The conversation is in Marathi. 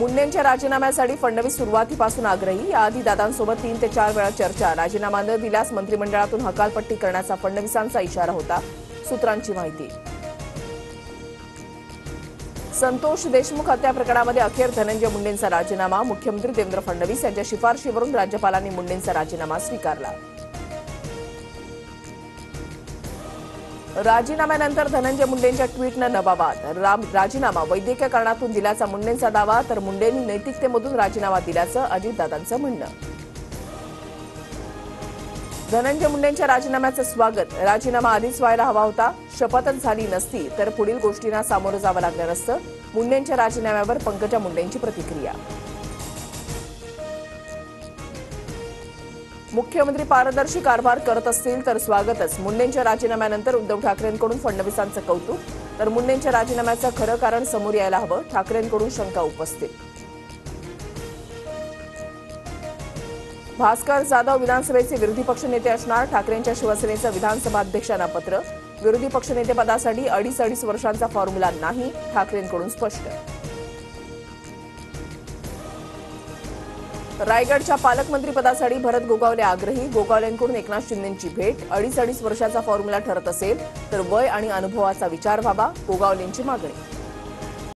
मुंडेंच्या राजीनाम्यासाठी फडणवीस सुरुवातीपासून आग्रही। याआधी दादांसोबत 3 ते 4 वेळा चर्चा। राजीनामा न दिल्यास मंत्रिमंडळातून हकालपट्टी करण्याचा फडणवीसांचा इशारा होता, सूत्रांची माहिती। संतोष देशमुख हत्या प्रकरणामध्ये अखेर धनंजय मुंडेंचा राजीनामा। मुख्यमंत्री देवेंद्र फडणवीस यांच्या शिफारशीवरून राज्यपालांनी मुंडेंचा राजीनामा स्वीकारला। राजीनाम्यानंतर धनंजय मुंडेंच्या ट्विटनं नवा वाद। राजीनामा वैद्यकीय कारणातून दिल्याचा मुंडेंचा दावा, तर मुंडेंनी नैतिकतेमधून राजीनामा दिल्याचं अजितदादांचं म्हणणं। धनंजय मुंडेंच्या राजीनाम्याचं स्वागत। राजीनामा आधीच व्हायला हवा होता। शपथच झाली नसती तर पुढील गोष्टींना सामोरं जावं लागलं नसतं। मुंडेंच्या राजीनाम्यावर पंकजा मुंडेंची प्रतिक्रिया। मुख्यमंत्री पारदर्शी कारभार करत असतील तर स्वागतच। मुंडेंच्या राजीनाम्यानंतर उद्धव ठाकरेंकडून फडणवीसांचं कौतुक, तर मुंडेंच्या राजीनाम्याचं खरं कारण समोर यायला हवं, ठाकरेंकडून शंका उपस्थित। भास्कर जाधव विधानसभेचे विरोधी पक्षनेते असणार। ठाकरेंच्या शिवसेनेचं विधानसभा अध्यक्षांना पत्र। विरोधी पक्षनेतेपदासाठी 2.5 वर्षांचा फॉर्म्युला नाही, ठाकरेंकडून स्पष्ट। रायगडच्या पालकमंत्रीपदासाठी भरत गोगावले आग्रही। गोगावलेंकडून एकनाथ शिंदेंची भेट। 2.5 वर्षाचा फॉर्म्युला ठरत असेल तर वय आणि अनुभवाचा विचार व्हावा, गोगावलेंची मागणी।